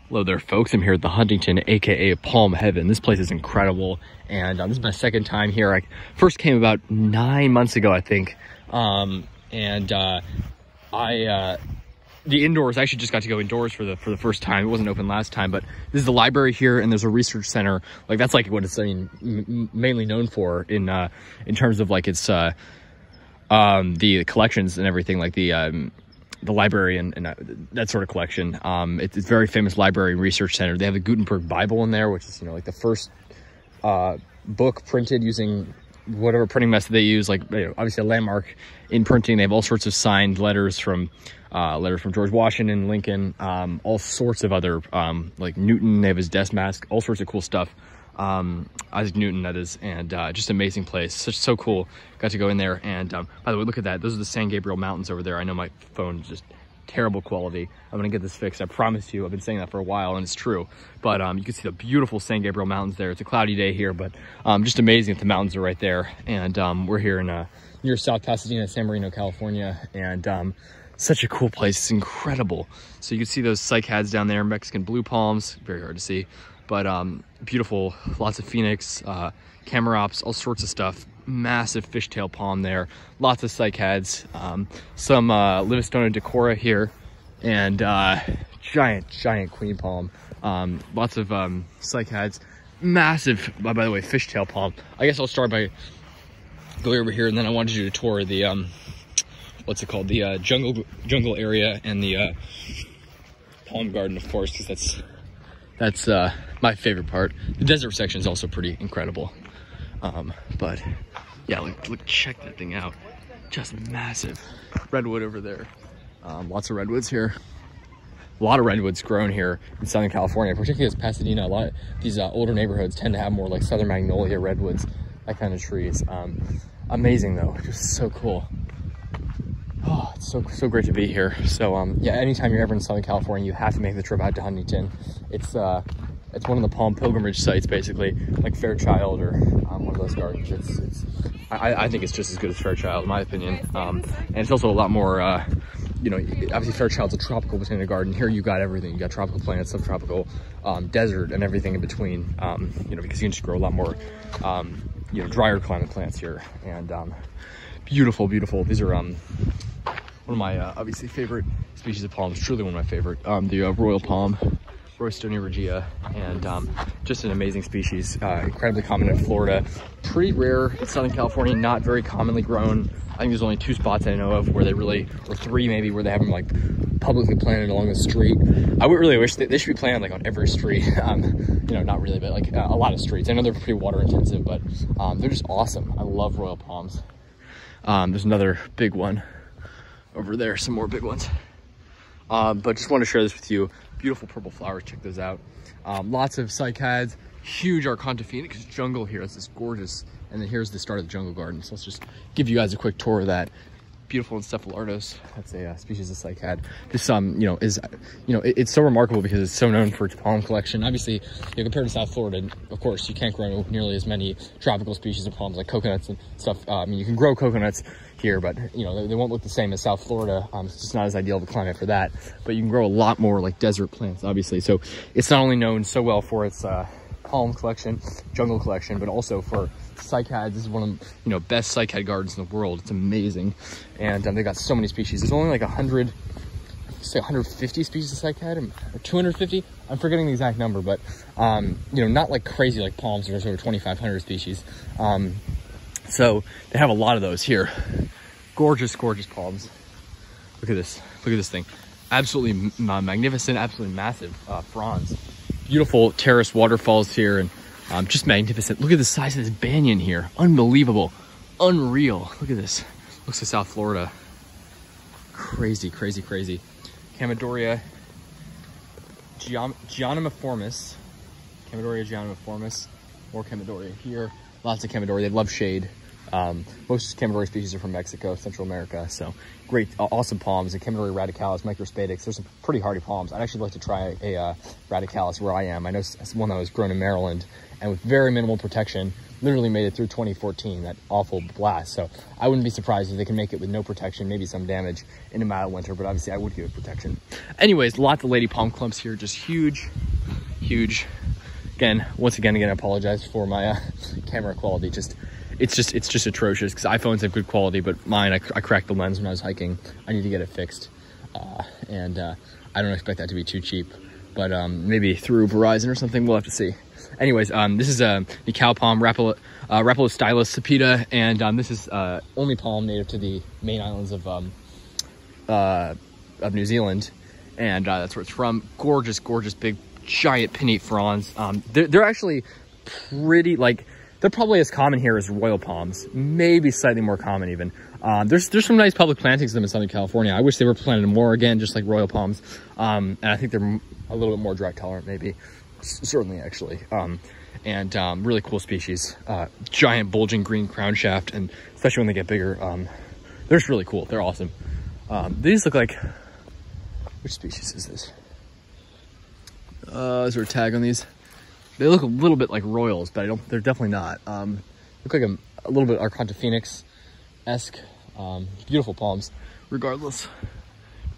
Hello there, folks. I'm here at the Huntington, aka Palm Heaven. This place is incredible, and this is my second time here. I first came about 9 months ago, I think, the indoors, I actually just got to go indoors for the first time. It wasn't open last time, but this is the library here, and there's a research center. Like, that's like what it's, I mean, mainly known for in terms of like its the collections and everything, like the library and that sort of collection. It's a very famous library and research center. They have the Gutenberg Bible in there, which is, you know, like the first book printed using whatever printing method they use, like, you know, obviously a landmark in printing. They have all sorts of signed letters from George Washington, Lincoln, all sorts of other, like Newton. They have his desk mask, all sorts of cool stuff. Isaac Newton, that is, and just amazing place. So cool. Got to go in there, and by the way, look at that. Those are the San Gabriel Mountains over there. I know my phone is just terrible quality. I'm gonna get this fixed, I promise you. I've been saying that for a while, and it's true. But you can see the beautiful San Gabriel Mountains there. It's a cloudy day here, but just amazing that the mountains are right there. And we're here in near South Pasadena, San Marino, California, and such a cool place. It's incredible. So you can see those cycads down there, Mexican blue palms, very hard to see, but beautiful. Lots of phoenix, camarops, all sorts of stuff. Massive fishtail palm there, lots of cycads, some Livistona decora here, and giant queen palm. Lots of cycads, massive, by the way, fishtail palm. I guess I'll start by going over here, and then I wanted you to tour the what's it called, the jungle area, and the palm garden, of course, because that's my favorite part. The desert section is also pretty incredible. But yeah, look, check that thing out. Just massive. Redwood over there. Lots of redwoods here. A lot of redwoods grown here in Southern California, particularly as Pasadena. A lot of these older neighborhoods tend to have more like Southern magnolia redwoods, that kind of trees. Amazing though, just so cool. Oh, it's so great to be here. So yeah, anytime you're ever in Southern California, you have to make the trip out to Huntington. It's one of the palm pilgrimage sites, basically, like Fairchild or one of those gardens. I think it's just as good as Fairchild, in my opinion. And it's also a lot more, you know, obviously Fairchild's a tropical botanical garden. Here you got everything. You got tropical plants, subtropical, desert, and everything in between, you know, because you can just grow a lot more, you know, drier climate plants here. And beautiful. These are one of my, obviously, favorite species of palms, truly one of my favorite, the royal palm. Roystonia regia, and just an amazing species, incredibly common in Florida, pretty rare in Southern California, not very commonly grown. I think there's only 2 spots I know of where they really, or 3 maybe, where they have them like publicly planted along the street. I would really wish they should be planted like on every street. You know, not really, but like a lot of streets. I know they're pretty water intensive, but they're just awesome. I love royal palms. There's another big one over there, some more big ones. But just want to share this with you. Beautiful purple flowers, check those out. Lots of cycads, huge Archonta phoenix jungle here. It's just gorgeous. And then here's the start of the jungle garden. So let's just give you guys a quick tour of that. Beautiful Encephalardos. That's a species of cycad. This, you know, is, you know, it's so remarkable because it's so known for its palm collection. Obviously, you know, compared to South Florida, of course, you can't grow nearly as many tropical species of palms like coconuts and stuff. I mean, you can grow coconuts here, but you know, they won't look the same as South Florida. It's just not as ideal of a climate for that. But you can grow a lot more like desert plants, obviously. So it's not only known so well for its palm collection, jungle collection, but also for cycads. This is one of the, you know, best cycad gardens in the world. It's amazing, and they got so many species. There's only like 150 species of cycad, or 250. I'm forgetting the exact number, but you know, not like crazy like palms. There's over 2,500 species. So they have a lot of those here. Gorgeous palms. Look at this. Look at this thing. Absolutely magnificent. Absolutely massive fronds. Beautiful terrace waterfalls here, and just magnificent. Look at the size of this banyan here. Unbelievable. Unreal. Look at this. Looks like South Florida. Crazy. Chamaedorea geonomiformis. Chamaedorea geonomiformis. More Chamaedorea here. Lots of Chamaedorea. They love shade. Most Chamaedorea species are from Mexico, Central America. So great, awesome palms. And Chamaedorea radicalis, microspadics. There's some pretty hardy palms. I'd actually like to try a radicalis where I am. I know it's one that was grown in Maryland, and with very minimal protection, literally made it through 2014, that awful blast. So I wouldn't be surprised if they can make it with no protection, maybe some damage in a mild winter, but obviously I would give it protection. Anyways, lots of lady palm clumps here, just huge, huge. Again, once again, I apologize for my camera quality. It's just atrocious, because iPhones have good quality, but mine, I cracked the lens when I was hiking. I need to get it fixed, and I don't expect that to be too cheap, but maybe through Verizon or something, we'll have to see. Anyways, this is a Decal Palm, Rapulostylus sapida, and this is only palm native to the main islands of New Zealand, and that's where it's from. Gorgeous, gorgeous, big, giant pinnate fronds. They're actually pretty, like, they're probably as common here as royal palms, maybe slightly more common even. There's some nice public plantings of them in Southern California. I wish they were planted more, again, just like royal palms. And I think they're a little bit more drought tolerant, maybe. Certainly, actually. Really cool species. Giant bulging green crown shaft, and especially when they get bigger, they're just really cool. They're awesome. These look like, which species is this? Is there a tag on these? They look a little bit like royals, but they're definitely not. Look like a little bit Archonta Phoenix-esque. Beautiful palms, regardless.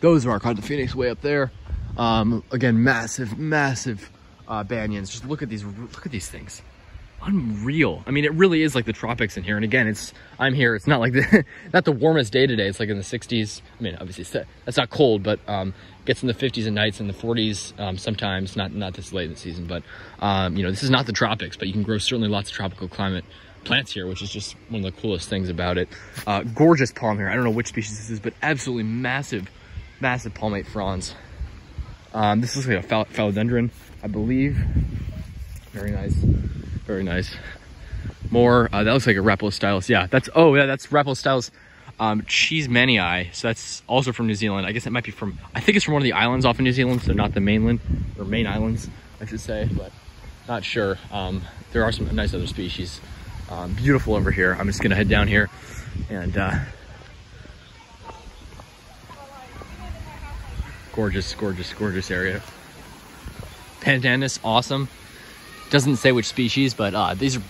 Those are Archonta Phoenix way up there. Again, massive, massive banyans. Just look at these things. Unreal. I mean, it really is like the tropics in here. And again, I'm here. It's not like not the warmest day today. It's like in the 60s. I mean, obviously that's not cold, but gets in the 50s at nights and the 40s sometimes. Not this late in the season, but you know, this is not the tropics, but you can grow certainly lots of tropical climate plants here, which is just one of the coolest things about it. Gorgeous palm here. I don't know which species this is, but absolutely massive, massive palmate fronds. This looks like a Phallodendron, I believe. Very nice. Very nice. More, that looks like a Rapulostylus. Yeah, that's Rapulostylus cheesemanii. So that's also from New Zealand. I guess it might be from, I think it's from one of the islands off of New Zealand, so not the mainland, or main islands, I should say, but not sure. There are some nice other species. Beautiful over here. I'm just gonna head down here and gorgeous, gorgeous, gorgeous area. Pandanus, awesome. Doesn't say which species, but these are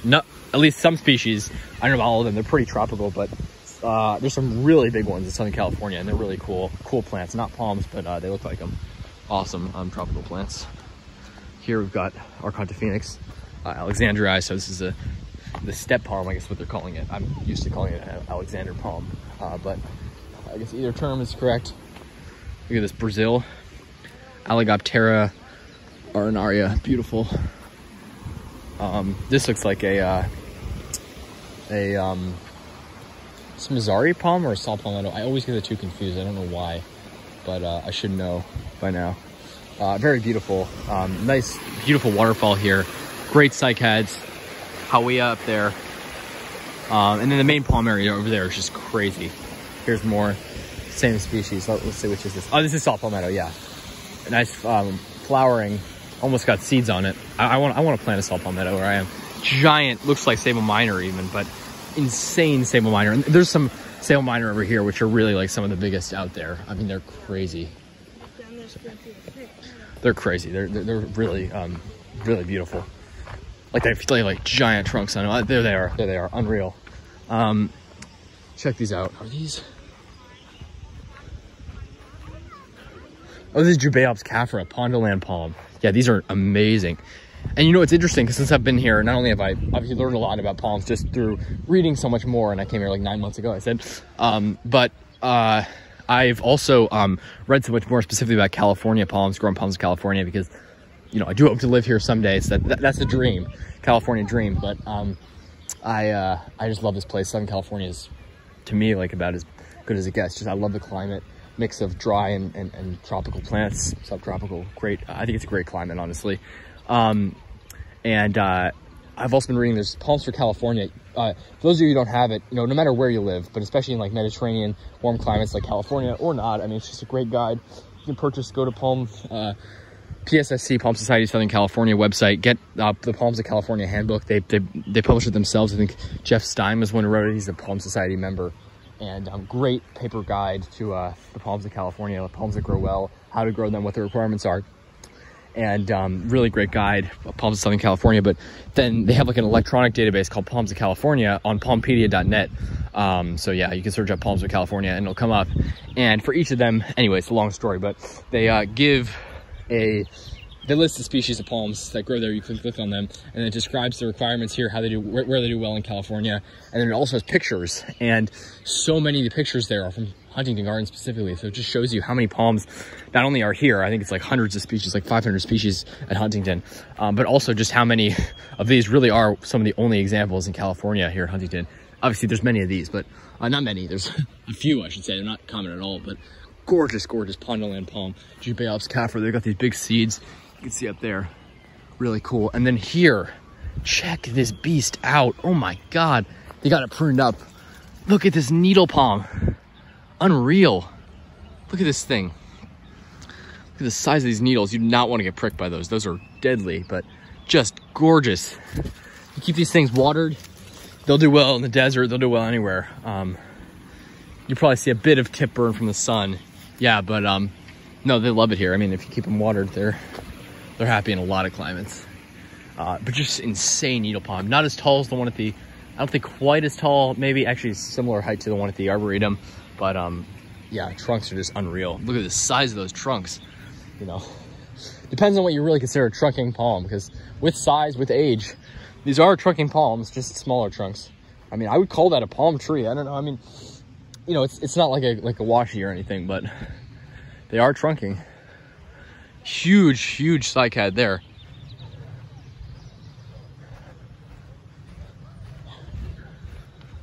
not, at least some species. I don't know about all of them. They're pretty tropical, but there's some really big ones in Southern California, and they're really cool plants. Not palms, but they look like them. Awesome tropical plants. Here we've got Archonta Phoenix, Alexandrii. So this is the step palm, I guess what they're calling it. I'm used to calling it an Alexander palm, but I guess either term is correct. Look at this Brazil, Alligoptera arenaria, beautiful. This looks like a Smithsari palm or a saw palmetto. I always get the two confused. I don't know why, but I should know by now. Very beautiful. Nice, beautiful waterfall here. Great cycads. Hawea up there. And then the main palm area over there is just crazy. Here's more. Same species. Let's see which is this. Oh, this is saw palmetto. Yeah, nice flowering. Almost got seeds on it. I want to plant a saw palmetto where I am. Giant, looks like sable minor even, but insane sable minor. And there's some sable minor over here, which are really like some of the biggest out there. I mean, they're crazy. They're crazy. They're really really beautiful. Like they feel like giant trunks on them. There they are. There they are. Unreal. Check these out. Are these? Oh, this is Jubaeops caphora, Pondoland palm. Yeah, these are amazing. And you know, it's interesting because since I've been here, not only have I obviously learned a lot about palms just through reading so much more, and I came here like 9 months ago, I said, but I've also read so much more specifically about California palms, growing palms in California, because, you know, I do hope to live here someday. So that's the dream, California dream. But I just love this place. Southern California is, to me, like about as good as it gets. Just I love the climate. Mix of dry and tropical plants, subtropical, great. I think it's a great climate, honestly. I've also been reading there's palms for California. For those of you who don't have it, you know, no matter where you live, but especially in like Mediterranean warm climates like California or not, I mean, it's just a great guide. You can purchase, go to PSSC, Palm Society Southern California website, get the Palms of California Handbook. They publish it themselves. I think Jeff Stein was one who wrote it. He's a Palm Society member. And great paper guide to the palms of California, palms that grow well, how to grow them, what the requirements are. and really great guide, Palms of Southern California. But then they have like an electronic database called Palms of California on palmpedia.net. So yeah, you can search up Palms of California and it'll come up. And for each of them, anyway, it's a long story, but they they list the species of palms that grow there. You click on them, and it describes the requirements here, how they do, where they do well in California. And then it also has pictures, and so many of the pictures there are from Huntington Gardens specifically. So it just shows you how many palms not only are here, I think it's like hundreds of species, like 500 species at Huntington, but also just how many of these really are some of the only examples in California here at Huntington. Obviously there's many of these, but not many, there's a few, I should say. They're not common at all, but gorgeous, gorgeous Pondoland palm, Jubaeops caffer. They've got these big seeds. You can see up there, really cool. And then here, check this beast out. Oh my God, they got it pruned up. Look at this needle palm, unreal. Look at this thing. Look at the size of these needles. You do not want to get pricked by those. Those are deadly, but just gorgeous. You keep these things watered, they'll do well in the desert, they'll do well anywhere. You probably see a bit of tip burn from the sun. Yeah, but no, they love it here. I mean, if you keep them watered, they're happy in a lot of climates. But just insane needle palm. Not as tall as the one at the, I don't think quite as tall, maybe actually similar height to the one at the Arboretum. But yeah, trunks are just unreal. Look at the size of those trunks. You know, depends on what you really consider a trunking palm, because with size, with age, these are trunking palms, just smaller trunks. I mean, I would call that a palm tree. I don't know. I mean, you know, it's not like a washi or anything, but they are trunking. Huge, huge cycad there.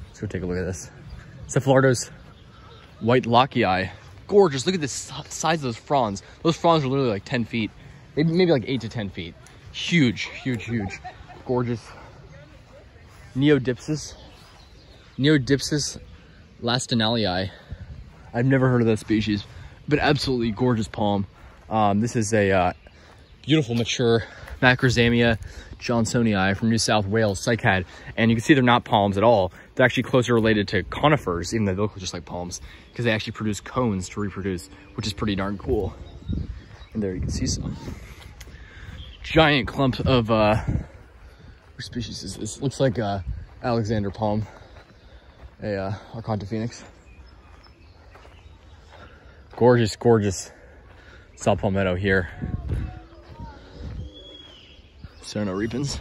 Let's go take a look at this. Encephalardos, white lockii. Gorgeous. Look at the size of those fronds. Those fronds are literally like 10 feet, maybe like 8 to 10 feet. Huge, huge, huge. Gorgeous. Neodipsis lastinalii. I've never heard of that species, but absolutely gorgeous palm. This is a beautiful mature Macrozamia johnsonii from New South Wales, Cycad. And you can see they're not palms at all. They're actually closer related to conifers, even though they look just like palms, because they actually produce cones to reproduce, which is pretty darn cool. And there you can see some giant clump of, what species is this? Looks like Alexander palm, a Arconta phoenix. Gorgeous, gorgeous South Palmetto here. Serno repens.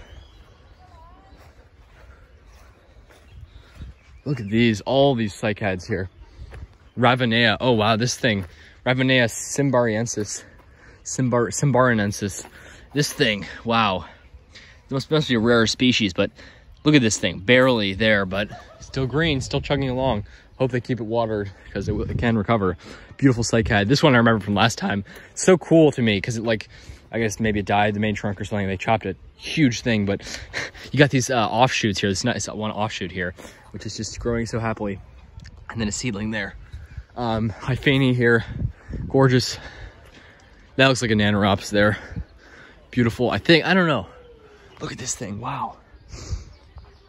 Look at these, all these cycads here. Ravenea, oh wow, this thing. Ravenea cymbarinensis. This thing, wow. It must be a rare species, but look at this thing. Barely there, but still green, still chugging along. Hope they keep it watered because it can recover. Beautiful cycad. This one I remember from last time. So cool to me because it, like, I guess maybe it died, the main trunk or something. They chopped it. Huge thing, but you got these offshoots here. This is one offshoot here, which is just growing so happily. And then a seedling there. Hyphani here. Gorgeous. That looks like a Nanoropsis there. Beautiful. I don't know. Look at this thing. Wow.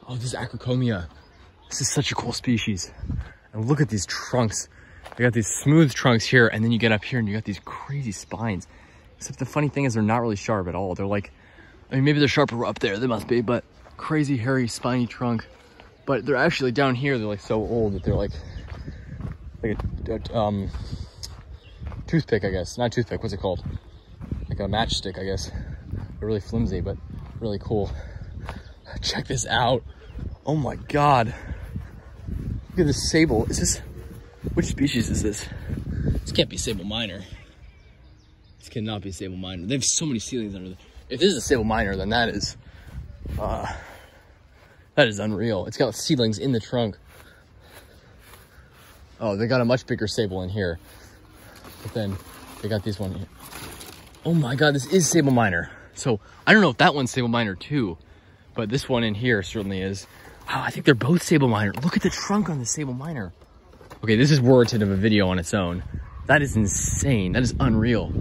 Oh, this is Acrocomia. This is such a cool species. And look at these trunks. They got these smooth trunks here, and then you get up here and you got these crazy spines. Except the funny thing is they're not really sharp at all. They're like, I mean, maybe they're sharper up there. They must be, but crazy, hairy, spiny trunk. But they're actually down here. They're like so old that they're like a toothpick, I guess. Not toothpick, what's it called? Like a matchstick, I guess. They're really flimsy, but really cool. Check this out. Oh my God. Look at this sable. Is this, which species is this? This can't be sable minor. This cannot be sable minor. They have so many seedlings under there. If this is a sable minor, then that is unreal. It's got seedlings in the trunk. Oh, they got a much bigger sable in here. But then they got this one here. Oh my God, this is sable minor. So I don't know if that one's sable minor too, but this one in here certainly is. Wow, I think they're both sable minor. Look at the trunk on the sable minor. Okay, this is warranted of a video on its own. That is insane. That is unreal.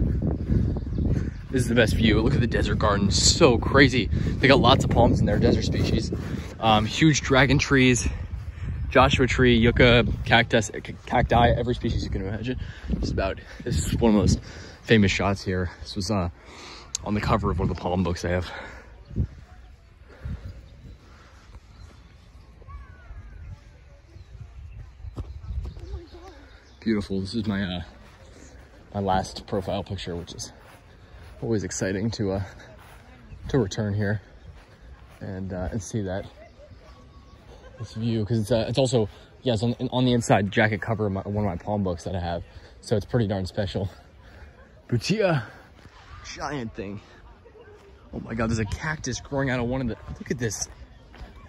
This is the best view. Look at the desert garden. So crazy. They got lots of palms in there, desert species. Huge dragon trees, Joshua tree, yucca, cactus, cacti, every species you can imagine. Just about. This is one of the most famous shots here. This was on the cover of one of the palm books I have. Beautiful. This is my my last profile picture, which is always exciting to return here and see this view, because it's also, yeah, it's on the inside jacket cover of one of my palm books that I have, so it's pretty darn special. Butia, giant thing. Oh my God, there's a cactus growing out of one of the, look at this,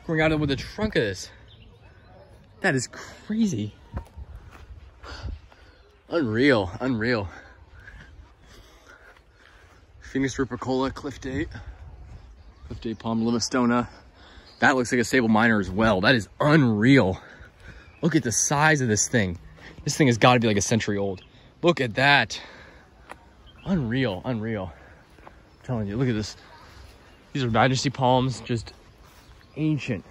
growing out of the trunk of this. That is crazy. Unreal, unreal. Phoenix rupicola, cliff date palm, livistona. That looks like a sable minor as well. That is unreal. Look at the size of this thing. This thing has got to be like a century old. Look at that. Unreal, unreal. I'm telling you, look at this. These are majesty palms, just ancient.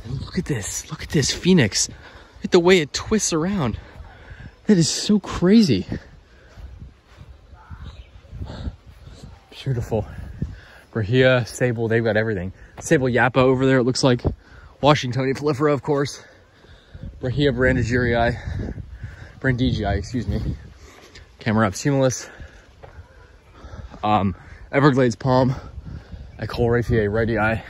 And look at this phoenix. Look at the way it twists around. That is so crazy. Beautiful. Brahia, sable, they've got everything. Sable yappa over there, it looks like. Washingtonia prolifera, of course. Brahia brandegii, excuse me. Camerops humilis. Everglades Palm. Ecolraphiae redii.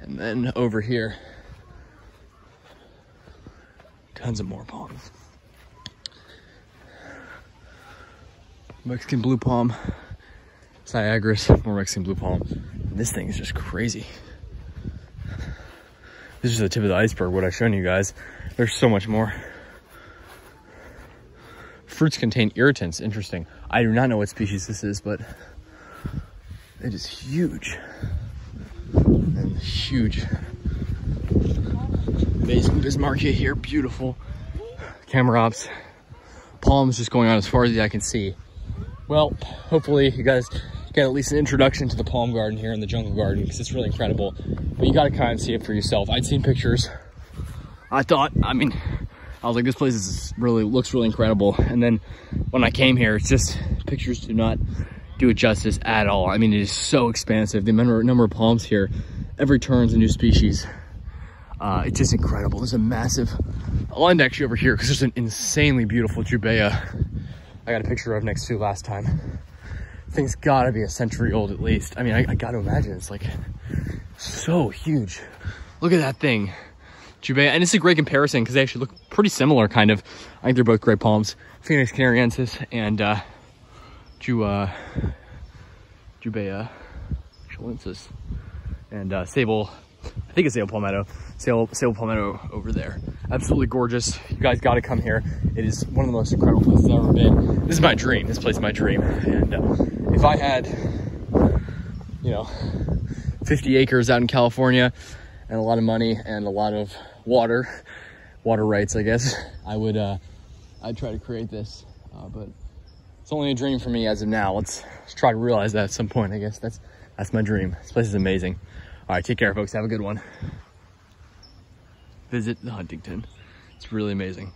And then over here, tons of more palms. Mexican blue palm, Cyagris, more Mexican blue palm. And this thing is just crazy. This is the tip of the iceberg, what I've shown you guys. There's so much more. Fruits contain irritants, interesting. I do not know what species this is, but it is huge. And huge. Bismarckia here, beautiful. Camerops, palms just going on as far as I can see. Well, hopefully you guys get at least an introduction to the palm garden here in the jungle garden, because it's really incredible. But you got to kind of see it for yourself. I'd seen pictures. I was like, this place looks really incredible. And then when I came here, it's just, pictures do not do it justice at all. I mean, it is so expansive. The number of palms here, every turn's a new species. It's just incredible. There's a massive, I'll end actually over here because there's an insanely beautiful Jubea I got a picture of next to last time. Thing's gotta be a century old at least. I mean, I gotta imagine it's like so huge. Look at that thing, Jubea. And it's a great comparison because they actually look pretty similar, kind of. I think they're both great palms. Phoenix canariensis and Jubea chilensis. And sable, I think it's sable palmetto. Sable palmetto over there. Absolutely gorgeous. You guys got to come here. It is one of the most incredible places I've ever been. This is my dream. This place is my dream. And if I had, 50 acres out in California and a lot of money and a lot of water rights, I guess, I'd try to create this. But it's only a dream for me as of now. Let's try to realize that at some point. I guess that's my dream. This place is amazing. All right, take care, folks. Have a good one. Visit the Huntington. It's really amazing.